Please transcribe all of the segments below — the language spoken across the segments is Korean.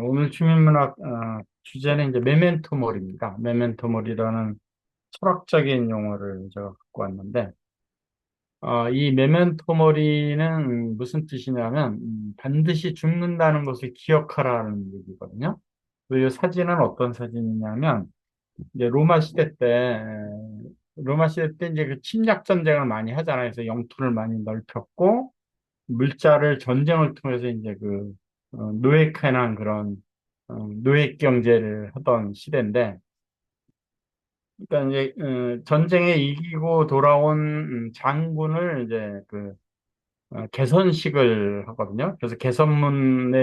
오늘 주민문학 주제는 이제 메멘토 몰입니다. 메멘토 몰이라는 철학적인 용어를 제가 갖고 왔는데, 이 메멘토 몰이는 무슨 뜻이냐면 반드시 죽는다는 것을 기억하라는 얘기거든요. 그리고 이 사진은 어떤 사진이냐면 이제 로마 시대 때 이제 그 침략 전쟁을 많이 하잖아요. 그래서 영토를 많이 넓혔고 물자를 전쟁을 통해서 이제 노예캐난 그런 노예 경제를 하던 시대인데, 그러니까 이제 전쟁에 이기고 돌아온 장군을 이제 개선식을 하거든요. 그래서 개선문이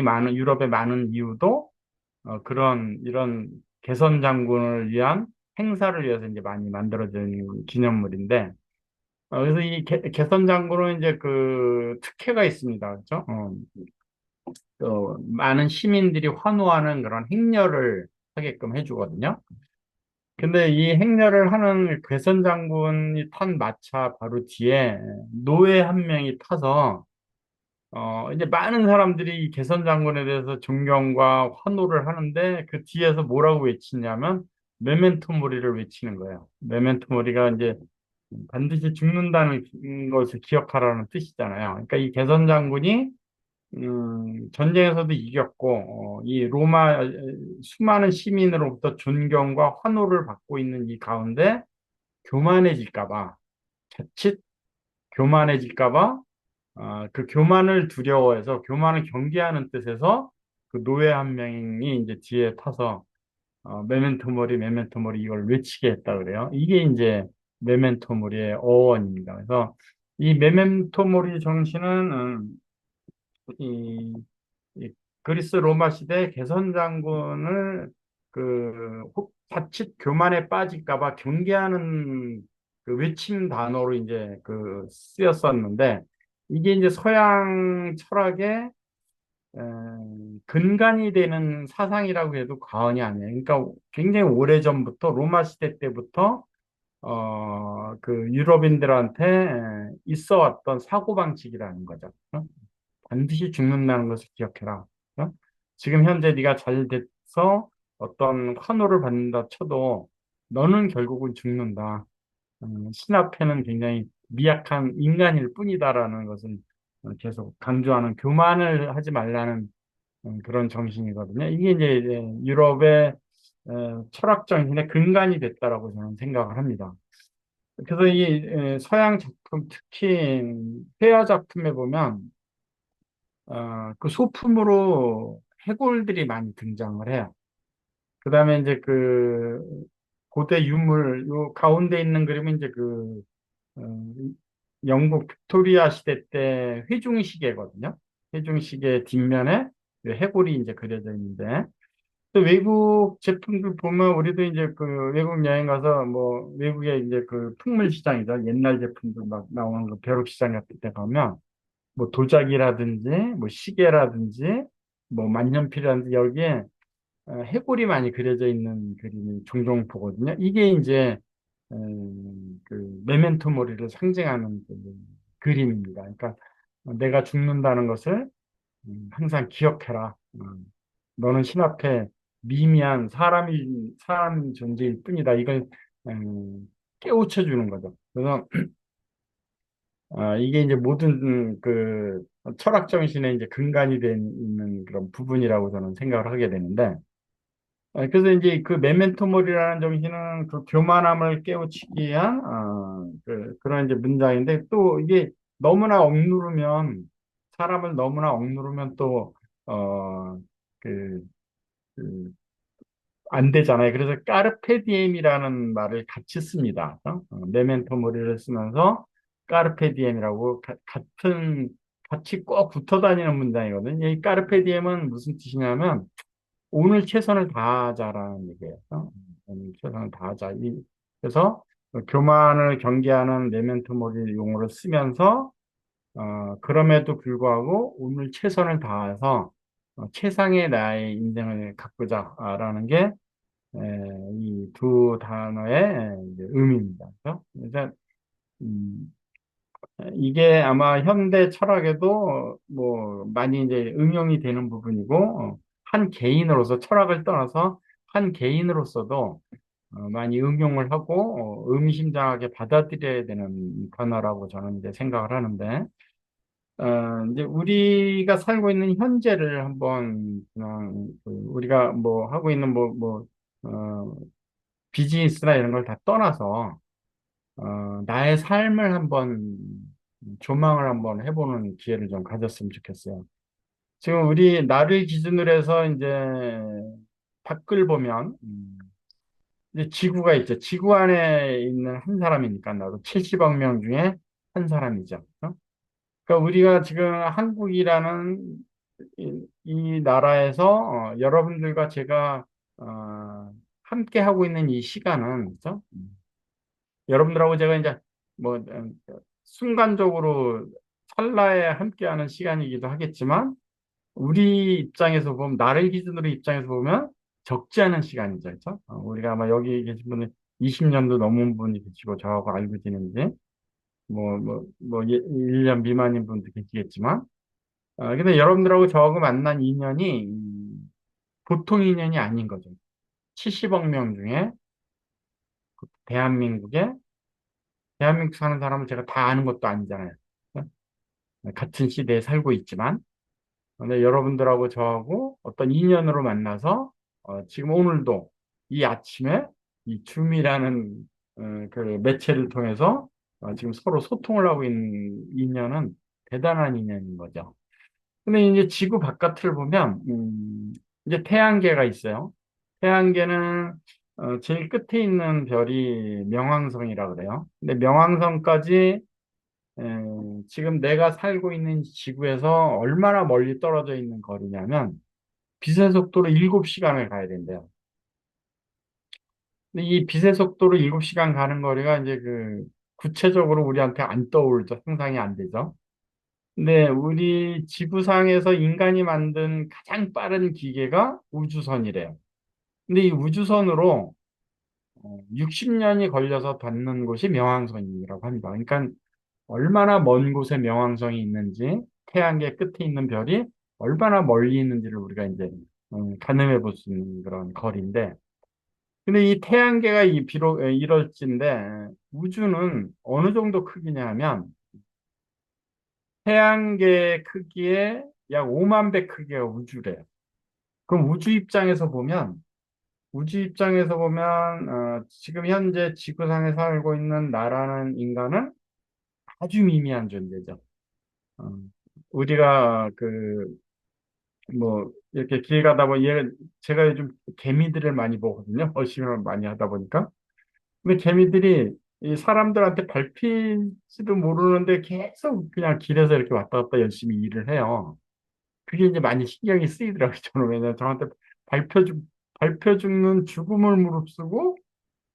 많은 유럽에 많은 이유도 그런 이런 개선 장군을 위한 행사를 위해서 이제 많이 만들어진 기념물인데, 그래서 이 개선 장군은 이제 그 특혜가 있습니다. 그렇죠? 많은 시민들이 환호하는 그런 행렬을 하게끔 해주거든요. 근데 이 행렬을 하는 괴선 장군이 탄 마차 바로 뒤에 노예 한 명이 타서 이제 많은 사람들이 이 개선 장군에 대해서 존경과 환호를 하는데 그 뒤에서 뭐라고 외치냐면 메멘토 모리를 외치는 거예요. 메멘토 모리가 이제 반드시 죽는다는 것을 기억하라는 뜻이잖아요. 그러니까 이 개선 장군이 전쟁에서도 이겼고, 이 로마 수많은 시민으로부터 존경과 환호를 받고 있는 이 가운데 교만해질까봐, 자칫 교만해질까봐, 그 교만을 두려워해서, 교만을 경계하는 뜻에서 그 노예 한 명이 이제 뒤에 타서, 메멘토 모리, 메멘토 모리 이걸 외치게 했다 그래요. 이게 이제 메멘토 모리의 어원입니다. 그래서 이 메멘토 모리 정신은, 이 이 그리스 로마 시대 개선 장군을 자칫 교만에 빠질까 봐 경계하는 그 외침 단어로 이제 쓰였었는데, 이게 이제 서양 철학의 근간이 되는 사상이라고 해도 과언이 아니에요. 그러니까 굉장히 오래전부터 로마 시대 때부터 유럽인들한테 있어 왔던 사고방식이라는 거죠. 반드시 죽는다는 것을 기억해라. 어? 지금 현재 네가 잘 돼서 어떤 환호를 받는다 쳐도 너는 결국은 죽는다. 신 앞에는 굉장히 미약한 인간일 뿐이다라는 것을 계속 강조하는, 교만을 하지 말라는 그런 정신이거든요. 이게 이제 유럽의 철학 정신의 근간이 됐다라고 저는 생각을 합니다. 그래서 이 서양 작품, 특히 회화 작품에 보면 그 소품으로 해골들이 많이 등장을 해요. 그 다음에 이제 고대 유물, 요 가운데 있는 그림은 이제 어, 영국 빅토리아 시대 때 회중시계거든요. 회중시계 뒷면에 그 해골이 이제 그려져 있는데, 또 외국 제품들 보면 우리도 이제 외국 여행 가서 뭐 외국에 이제 풍물 시장이죠. 옛날 제품들 막 나오는 벼룩 시장 같은 데 가면 뭐 도자기라든지 뭐 시계라든지 뭐 만년필이라든지 여기에 해골이 많이 그려져 있는 그림이 종종 보거든요. 이게 이제 메멘토 모리를 상징하는 그림입니다. 그러니까 내가 죽는다는 것을 항상 기억해라. 너는 신 앞에 미미한 사람 존재일 뿐이다. 이걸 깨우쳐 주는 거죠. 그래서 이게 이제 모든 철학 정신의 이제 근간이 된 있는 그런 부분이라고 저는 생각을 하게 되는데, 그래서 이제 그 메멘토 모리라는 정신은 그 교만함을 깨우치기 위한 그런 이제 문장인데, 또 이게 너무나 억누르면 사람을 너무나 억누르면 또 어, 그, 안 되잖아요. 그래서 까르페 디엠이라는 말을 같이 씁니다. 메멘토 모리를 쓰면서 까르페 디엠이라고 같이 꼭 붙어 다니는 문장이거든요. 이 까르페 디엠은 무슨 뜻이냐면 오늘 최선을 다하자라는 얘기예요. 오늘 최선을 다하자. 그래서 교만을 경계하는 메멘토 모리 용어를 쓰면서 그럼에도 불구하고 오늘 최선을 다해서 최상의 나의 인생을 가꾸자라는 게 이 두 단어의 이제 의미입니다. 그래서 음, 이게 아마 현대 철학에도 뭐 많이 이제 응용이 되는 부분이고, 한 개인으로서 철학을 떠나서 한 개인으로서도 많이 응용을 하고 의미심장하게 받아들여야 되는 단어라고 저는 이제 생각을 하는데, 이제 우리가 살고 있는 현재를 한번 그냥 우리가 뭐 하고 있는 어, 비즈니스나 이런 걸 다 떠나서 나의 삶을 한번 조망을 한번 해보는 기회를 좀 가졌으면 좋겠어요. 지금 우리 나를 기준으로 해서 이제 밖을 보면 이제 지구가 있죠. 지구 안에 있는 한 사람이니까 나도 70억 명 중에 한 사람이죠. 그러니까 우리가 지금 한국이라는 이 나라에서 여러분들과 제가 함께 하고 있는 이 시간은 그죠? 여러분들하고 제가 이제 뭐 순간적으로 찰나에 함께하는 시간이기도 하겠지만 우리 입장에서 보면 나를 기준으로 입장에서 보면 적지 않은 시간이죠. 그렇죠? 우리가 아마 여기 계신 분은 20년도 넘은 분이 계시고 저하고 알고 지낸지 1년 미만인 분도 계시겠지만 근데 여러분들하고 저하고 만난 인연이 보통 인연이 아닌 거죠. 70억 명 중에 대한민국에 대한민국 사는 사람을 제가 다 아는 것도 아니잖아요. 같은 시대에 살고 있지만 근데 여러분들하고 저하고 어떤 인연으로 만나서 지금 오늘도 이 아침에 이 줌이라는 그 매체를 통해서 지금 서로 소통을 하고 있는 인연은 대단한 인연인 거죠. 근데 이제 지구 바깥을 보면 이제 태양계가 있어요. 태양계는 제일 끝에 있는 별이 명왕성이라 그래요. 근데 명왕성까지 지금 내가 살고 있는 지구에서 얼마나 멀리 떨어져 있는 거리냐면 빛의 속도로 7시간을 가야 된대요. 근데 이 빛의 속도로 7시간 가는 거리가 이제 그 구체적으로 우리한테 안 떠오르죠. 상상이 안 되죠. 근데 우리 지구상에서 인간이 만든 가장 빠른 기계가 우주선이래요. 근데 이 우주선으로 60년이 걸려서 닿는 곳이 명왕선이라고 합니다. 그러니까 얼마나 먼 곳에 명왕성이 있는지, 태양계 끝에 있는 별이 얼마나 멀리 있는지를 우리가 이제 가늠해 볼 수 있는 그런 거리인데, 근데 이 태양계가 이 비록 이럴진데 우주는 어느 정도 크기냐 하면 태양계 크기의 약 5만 배 크기가 우주래요. 그럼 우주 입장에서 보면 지금 현재 지구상에 살고 있는 나라는 인간은 아주 미미한 존재죠. 어, 우리가 이렇게 길 가다 보면 제가 요즘 개미들을 많이 보거든요. 어싱을 많이 하다 보니까. 근데 개미들이 이 사람들한테 밟힐지도 모르는데 계속 그냥 길에서 이렇게 왔다 갔다 열심히 일을 해요. 그게 이제 많이 신경이 쓰이더라고요. 저는 왜냐면 저한테 밟혀 죽, 밟혀 죽는 죽음을 무릅쓰고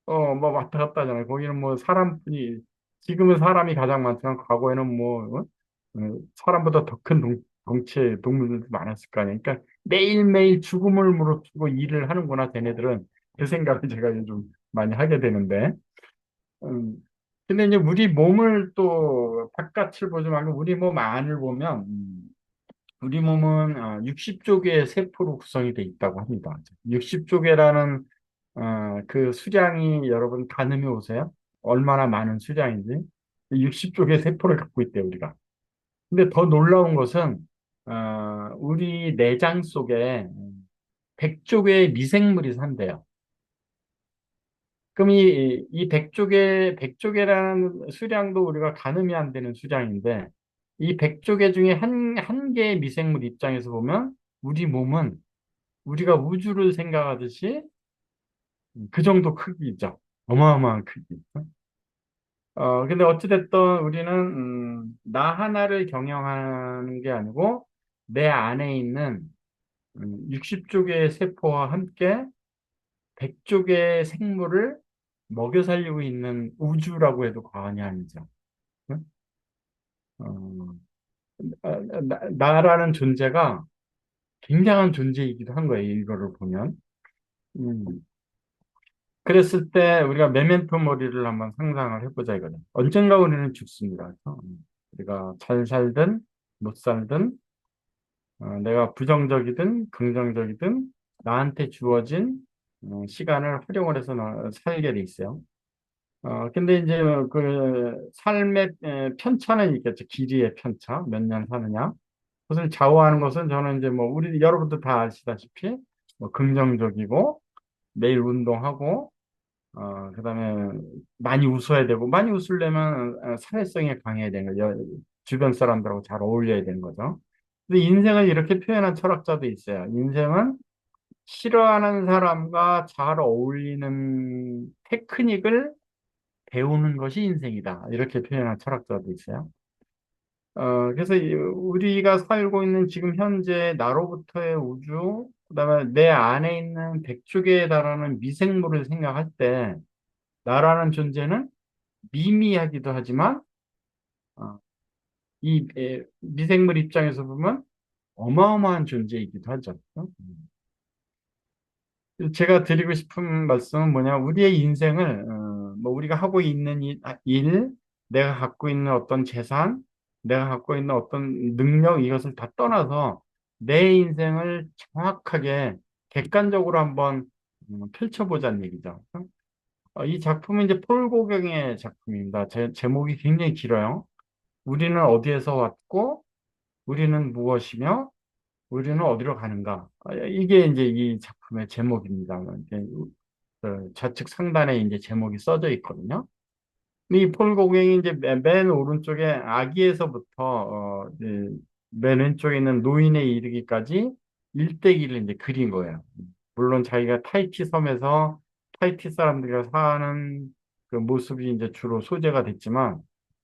뭐 왔다 갔다 하잖아요. 거기는 뭐 사람뿐이, 지금은 사람이 가장 많지만 과거에는 사람보다 더 큰 덩치의 동물들도 많았을 거 아니에요. 그러니까 매일매일 죽음을 무릅쓰고 일을 하는구나, 쟤네들은. 그 생각을 제가 요즘 많이 하게 되는데. 음, 근데 이제 우리 몸을 또 바깥을 보지 말고 우리 몸 안을 보면, 우리 몸은 60조 개의 세포로 구성이 돼 있다고 합니다. 60조 개라는 그 수량이 여러분 가늠해 오세요? 얼마나 많은 수량인지. 60조 개의 세포를 갖고 있대요, 우리가. 근데 더 놀라운 것은 우리 내장 속에 100조 개의 미생물이 산대요. 그럼 이 100조 개라는 수량도 우리가 가늠이 안 되는 수량인데, 이 100조 개 중에 한 개의 미생물 입장에서 보면 우리 몸은 우리가 우주를 생각하듯이 그 정도 크기죠. 어마어마한 크기. 근데 어찌됐든 우리는, 나 하나를 경영하는 게 아니고, 내 안에 있는 60조 개의 세포와 함께 100조 개의 생물을 먹여 살리고 있는 우주라고 해도 과언이 아니죠. 응? 어, 나라는 존재가 굉장한 존재이기도 한 거예요. 이거를 보면. 음, 그랬을 때 우리가 메멘토 모리를 한번 상상을 해보자 이거죠. 언젠가 우리는 죽습니다. 그렇죠? 우리가 잘 살든 못 살든 내가 부정적이든 긍정적이든 나한테 주어진 시간을 활용을 해서 살게 돼 있어요. 근데 이제 그 삶의 편차는 있겠죠. 길이의 편차. 몇 년 사느냐. 그것을 좌우하는 것은 저는 이제 뭐 우리 여러분도 다 아시다시피 뭐 긍정적이고 매일 운동하고 그다음에 많이 웃어야 되고 많이 웃으려면 사회성이 강해야 되는 거죠. 주변 사람들하고 잘 어울려야 되는 거죠. 근데 인생을 이렇게 표현한 철학자도 있어요. 인생은 싫어하는 사람과 잘 어울리는 테크닉을 배우는 것이 인생이다. 이렇게 표현한 철학자도 있어요. 그래서 우리가 살고 있는 지금 현재 나로부터의 우주, 그다음에 내 안에 있는 100조 개에 달하는 미생물을 생각할 때 나라는 존재는 미미하기도 하지만 미생물 입장에서 보면 어마어마한 존재이기도 하죠. 제가 드리고 싶은 말씀은 뭐냐, 우리의 인생을, 뭐, 우리가 하고 있는 일, 내가 갖고 있는 어떤 재산, 내가 갖고 있는 어떤 능력, 이것을 다 떠나서 내 인생을 정확하게 객관적으로 한번 펼쳐보자는 얘기죠. 이 작품은 이제 폴 고경의 작품입니다. 제목이 굉장히 길어요. 우리는 어디에서 왔고, 우리는 무엇이며, 우리는 어디로 가는가? 이게 이제 이 작품의 제목입니다. 이제 그 좌측 상단에 이제 제목이 써져 있거든요. 이 폴 고갱이 이제 맨 오른쪽에 아기에서부터 맨 왼쪽에 있는 노인에 이르기까지 일대기를 이제 그린 거예요. 물론 자기가 타히티 섬에서 타히티 사람들이 사는 그 모습이 이제 주로 소재가 됐지만,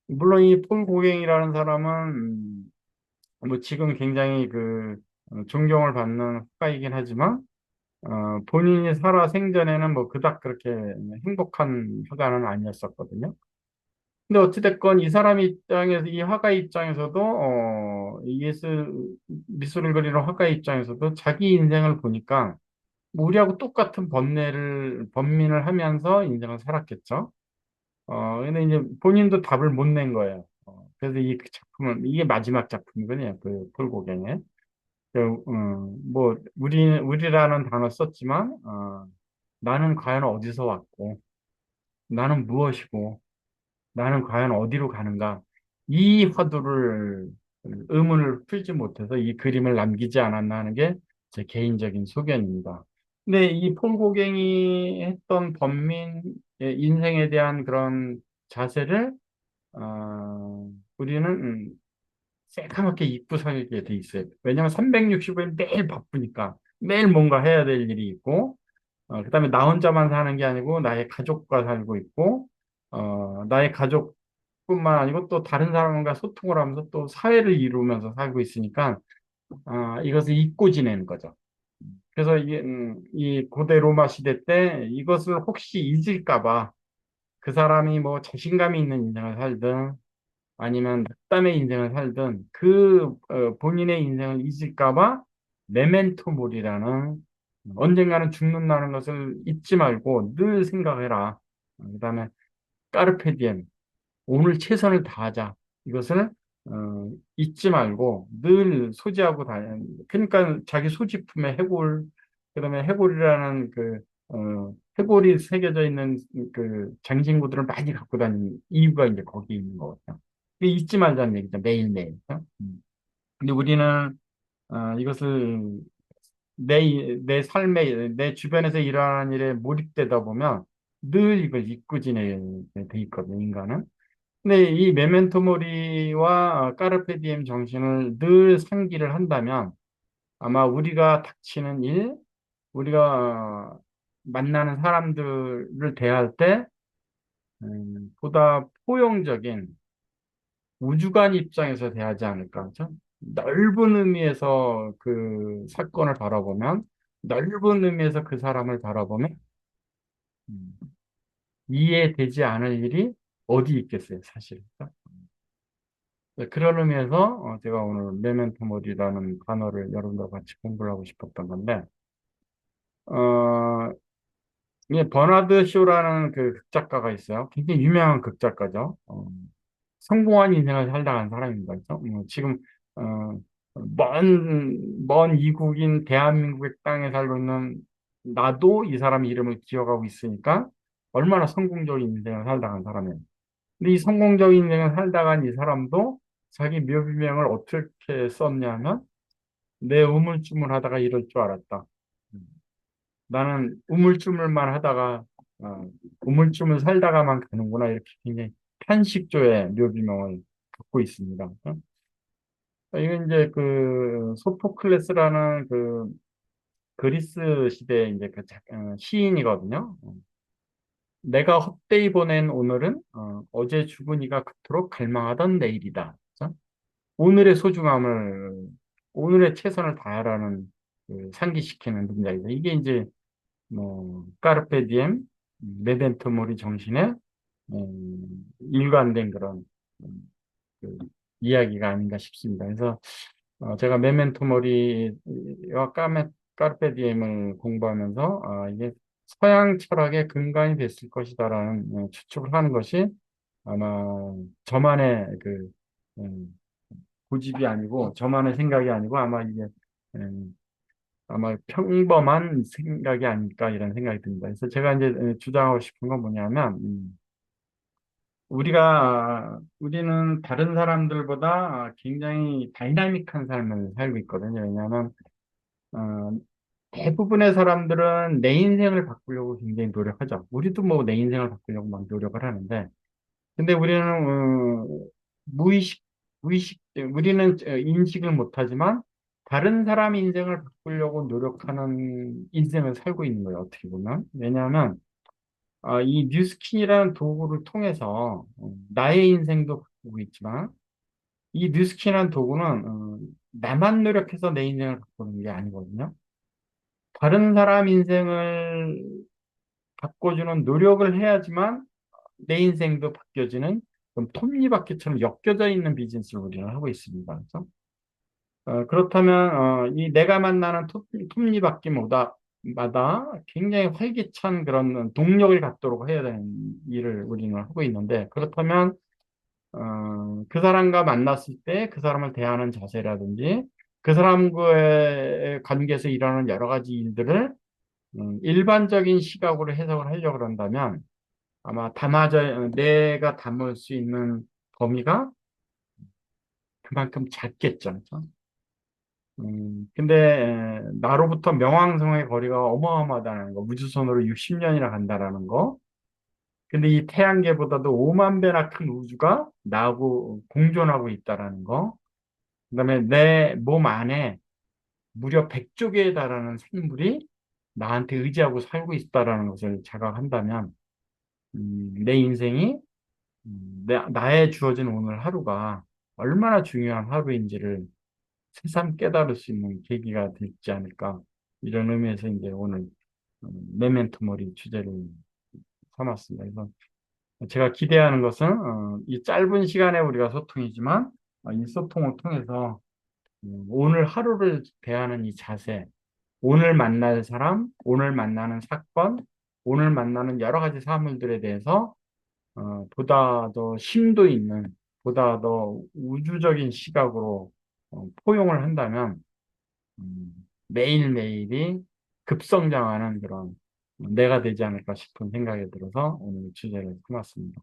물론 이 폴 고갱이라는 사람은 뭐 지금 굉장히 존경을 받는 화가이긴 하지만 본인이 살아 생전에는 뭐 그닥 그렇게 행복한 화가는 아니었었거든요. 근데 어찌됐건 이 사람 입장에서, 이 화가 입장에서도, 이 미술을 그리는 화가 입장에서도 자기 인생을 보니까 뭐 우리하고 똑같은 번민을 하면서 인생을 살았겠죠. 근데 이제 본인도 답을 못 낸 거예요. 그래서 이 작품은, 이게 마지막 작품이거든요. 그 폴고갱의. 뭐, 우리라는 단어 썼지만, 나는 과연 어디서 왔고, 나는 무엇이고, 나는 과연 어디로 가는가? 이 화두를, 의문을 풀지 못해서 이 그림을 남기지 않았나 하는 게 제 개인적인 소견입니다. 근데 이 폴 고갱이 했던 번민의 인생에 대한 그런 자세를, 우리는 새까맣게 잊고 살게 돼 있어요. 왜냐하면 365일 매일 바쁘니까 매일 뭔가 해야 될 일이 있고, 그다음에 나 혼자만 사는 게 아니고 나의 가족과 살고 있고, 나의 가족뿐만 아니고 또 다른 사람과 소통을 하면서 또 사회를 이루면서 살고 있으니까 이것을 잊고 지내는 거죠. 그래서 이 고대 로마 시대 때 이것을 혹시 잊을까 봐 그 사람이 뭐 자신감이 있는 인생을 살든 아니면 낙담의 인생을 살든 본인의 인생을 잊을까 봐 메멘토 모리라는, 언젠가는 죽는다는 것을 잊지 말고 늘 생각해라. 그다음에 까르페 디엠, 오늘 최선을 다하자. 이것을 잊지 말고 늘 소지하고 그러니까 자기 소지품의 해골, 그다음에 해골이라는 해골이 새겨져 있는 그 장신구들을 많이 갖고 다니는 이유가 이제 거기 있는 거거든요. 이게 잊지 말자는 얘기죠. 매일매일. 근데 우리는 이것을 내 삶에, 내 주변에서 일어나는 일에 몰입되다 보면 늘 이걸 잊고 지내게 돼 있거든요, 인간은. 근데 이 메멘토 모리와 까르페 디엠 정신을 늘 상기를 한다면 아마 우리가 닥치는 일, 우리가 만나는 사람들을 대할 때 보다 포용적인 우주관 입장에서 대하지 않을까. 그죠? 넓은 의미에서 그 사건을 바라보면, 넓은 의미에서 그 사람을 바라보면 음, 이해되지 않을 일이 어디 있겠어요, 사실. 그죠? 네, 그런 의미에서 제가 오늘 메멘토 모리라는 단어를 여러분들과 같이 공부를 하고 싶었던 건데, 어, 이게 버나드 쇼라는 그 극작가가 있어요. 굉장히 유명한 극작가죠. 성공한 인생을 살다간 사람입니다. 그죠? 지금 어, 먼 이국인 대한민국의 땅에 살고 있는 나도 이 사람 이름을 기억하고 있으니까 얼마나 성공적인 인생을 살다간 사람이에요. 근데 이 성공적인 인생을 살다간 이 사람도 자기 묘비명을 어떻게 썼냐면 내 우물쭈물하다가 이럴 줄 알았다. 음. 나는 우물쭈물만 하다가 우물쭈물 살다가만 가는구나 이렇게 굉장히 탄식조의 묘비명을 갖고 있습니다. 이건 이제 그 소포클레스라는 그 그리스 시대 이제 그 시인이거든요. 내가 헛되이 보낸 오늘은 어제 죽은 이가 그토록 갈망하던 내일이다. 그죠? 오늘의 소중함을 오늘의 최선을 다하라는 그 상기시키는 문장이죠. 이게 이제 뭐 까르페 디엠, 메멘토 모리 정신의 일관된 그런 음, 그 이야기가 아닌가 싶습니다. 그래서 제가 메멘토 모리와 까르페 디엠을 공부하면서 이게 서양 철학의 근간이 됐을 것이다라는 추측을 하는 것이 아마 저만의 그 음, 고집이 아니고 저만의 생각이 아니고 아마 이게 음, 아마 평범한 생각이 아닐까 이런 생각이 듭니다. 그래서 제가 이제 주장하고 싶은 건 뭐냐면 우리는 다른 사람들보다 굉장히 다이나믹한 삶을 살고 있거든요. 왜냐하면 어, 대부분의 사람들은 내 인생을 바꾸려고 굉장히 노력하죠. 우리도 뭐 내 인생을 바꾸려고 막 노력을 하는데 근데 우리는 무의식, 우리는 인식을 못하지만 다른 사람 인생을 바꾸려고 노력하는 인생을 살고 있는 거예요, 어떻게 보면. 왜냐하면, 이 뉴스킨이라는 도구를 통해서 나의 인생도 바꾸고 있지만, 이 뉴스킨이라는 도구는 나만 노력해서 내 인생을 바꾸는 게 아니거든요. 다른 사람 인생을 바꿔주는 노력을 해야지만 내 인생도 바뀌어지는 좀 톱니바퀴처럼 엮여져 있는 비즈니스를 우리는 하고 있습니다. 그래서 그렇다면 이 내가 만나는 톱니바퀴마다 굉장히 활기찬 그런 동력을 갖도록 해야 되는 일을 우리는 하고 있는데 그렇다면 그 사람과 만났을 때 그 사람을 대하는 자세라든지 그 사람과의 관계에서 일어나는 여러 가지 일들을 일반적인 시각으로 해석을 하려고 그런다면 아마 내가 담을 수 있는 범위가 그만큼 작겠죠. 그죠? 근데 나로부터 명왕성의 거리가 어마어마하다는 거, 우주선으로 60년이나 간다라는 거. 근데 이 태양계보다도 5만 배나 큰 우주가 나하고 공존하고 있다라는 거. 그다음에 내 몸 안에 무려 100조 개에 달하는 생물이 나한테 의지하고 살고 있다라는 것을 자각한다면, 내 인생이 나의 주어진 오늘 하루가 얼마나 중요한 하루인지를 새삼 깨달을 수 있는 계기가 되지 않을까. 이런 의미에서 이제 오늘 메멘토 모리 주제를 삼았습니다. 그래서 제가 기대하는 것은 이 짧은 시간에 우리가 소통이지만 이 소통을 통해서 오늘 하루를 대하는 이 자세, 오늘 만날 사람, 오늘 만나는 사건, 오늘 만나는 여러 가지 사물들에 대해서 보다 더 심도 있는, 보다 더 우주적인 시각으로 포용을 한다면 매일매일이 급성장하는 그런 내가 되지 않을까 싶은 생각이 들어서 오늘 주제를 삼았습니다.